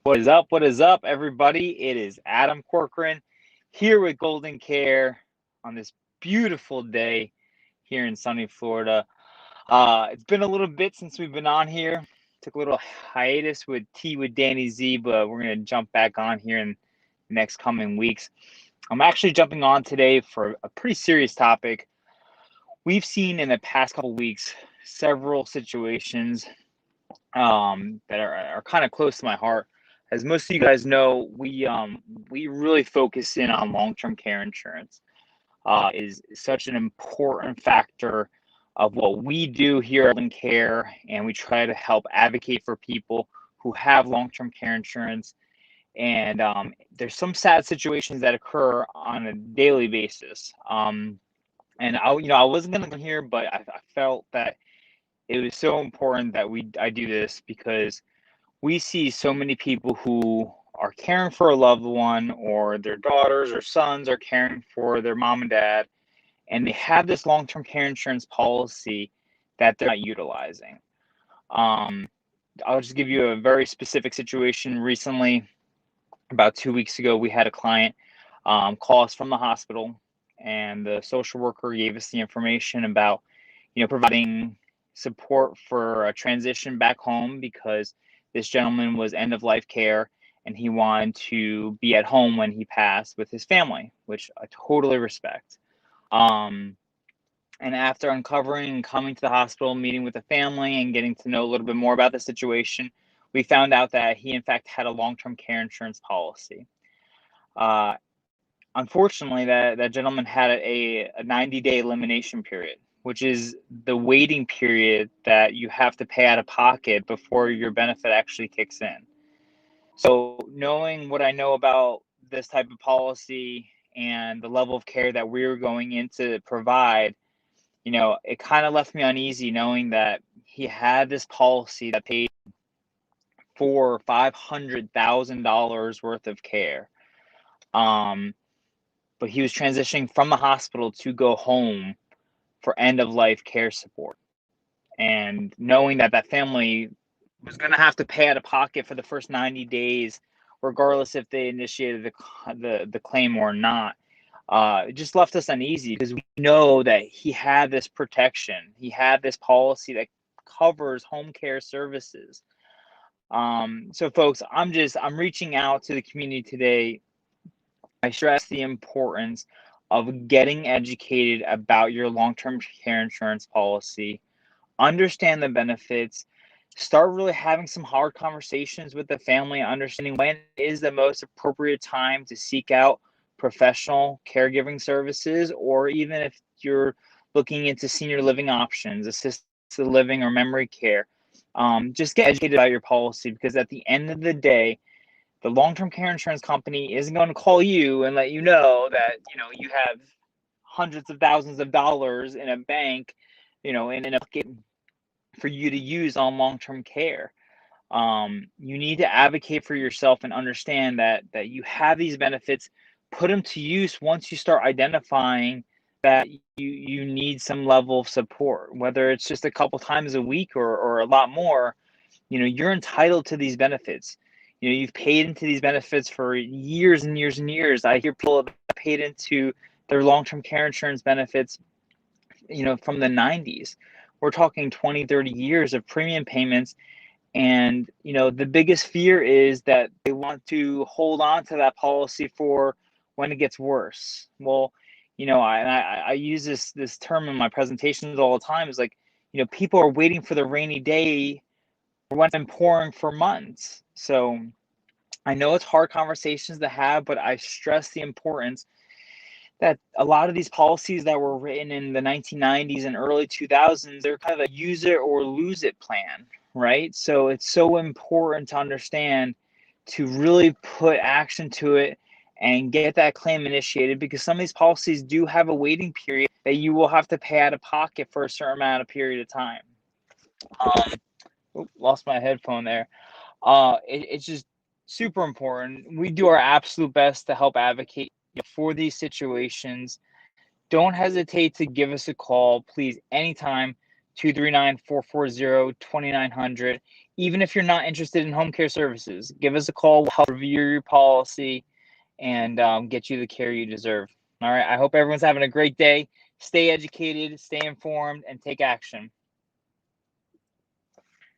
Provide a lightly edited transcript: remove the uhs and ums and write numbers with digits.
What is up? What is up, everybody? It is Adam Corcoran here with Golden Care on this beautiful day here in sunny Florida. It's been a little bit since we've been on here. Took a little hiatus with Tea with Danny Z, but we're going to jump back on here in the next coming weeks. I'm actually jumping on today for a pretty serious topic. We've seen in the past couple weeks several situations that are kind of close to my heart. As most of you guys know, we really focus in on long-term care insurance. Is such an important factor of what we do here at Golden Care, and we try to help advocate for people who have long-term care insurance. And there's some sad situations that occur on a daily basis. And I wasn't gonna come here, but I felt that it was so important that I do this because we see so many people who are caring for a loved one, or their daughters or sons are caring for their mom and dad, and they have this long-term care insurance policy that they're not utilizing. Um, I'll just give you a very specific situation. Recently, about 2 weeks ago, we had a client call us from the hospital, and the social worker gave us the information about, providing support for a transition back home because this gentleman was end of life care and he wanted to be at home when he passed with his family, which I totally respect. Um, and after uncovering and coming to the hospital, meeting with the family and getting to know a little bit more about the situation, we found out that he, in fact, had a long term care insurance policy. Uh, Unfortunately, that gentleman had a 90-day elimination period, which is the waiting period that you have to pay out of pocket before your benefit actually kicks in. So, knowing what I know about this type of policy and the level of care that we were going in to provide, it kind of left me uneasy knowing that he had this policy that paid for $500,000 worth of care. Um, but he was transitioning from the hospital to go home for end of life care support. And knowing that that family was going to have to pay out of pocket for the first 90 days, regardless if they initiated the claim or not, it just left us uneasy because we know that he had this protection. He had this policy that covers home care services. So folks, I'm reaching out to the community today. I stress the importance of getting educated about your long-term care insurance policy, understand the benefits, start really having some hard conversations with the family, understanding when is the most appropriate time to seek out professional caregiving services, or even if you're looking into senior living options, assisted living, or memory care. Just get educated about your policy because at the end of the day, the long-term care insurance company isn't going to call you and let you know that you have hundreds of thousands of dollars in a bank, in a bucket for you to use on long-term care. You need to advocate for yourself and understand that you have these benefits. Put them to use once you start identifying that you need some level of support, whether it's just a couple times a week or a lot more. You're entitled to these benefits. You've paid into these benefits for years and years and years. I hear people have paid into their long-term care insurance benefits, from the 90s. We're talking 20, 30 years of premium payments. And, the biggest fear is that they want to hold on to that policy for when it gets worse. Well, I use this term in my presentations all the time, is like, people are waiting for the rainy day when it's been pouring for months. So I know it's hard conversations to have, but I stress the importance that a lot of these policies that were written in the 1990s and early 2000s, they're kind of a use it or lose it plan, right? So it's so important to understand to really put action to it and get that claim initiated, because some of these policies do have a waiting period that you will have to pay out of pocket for a certain amount of period of time. Lost my headphone there. It's just super important. We do our absolute best to help advocate for these situations. Don't hesitate to give us a call, please, anytime. 239-440-2900. Even if you're not interested in home care services, give us a call. We'll help review your policy and get you the care you deserve. All right. I hope everyone's having a great day. Stay educated, stay informed, and take action.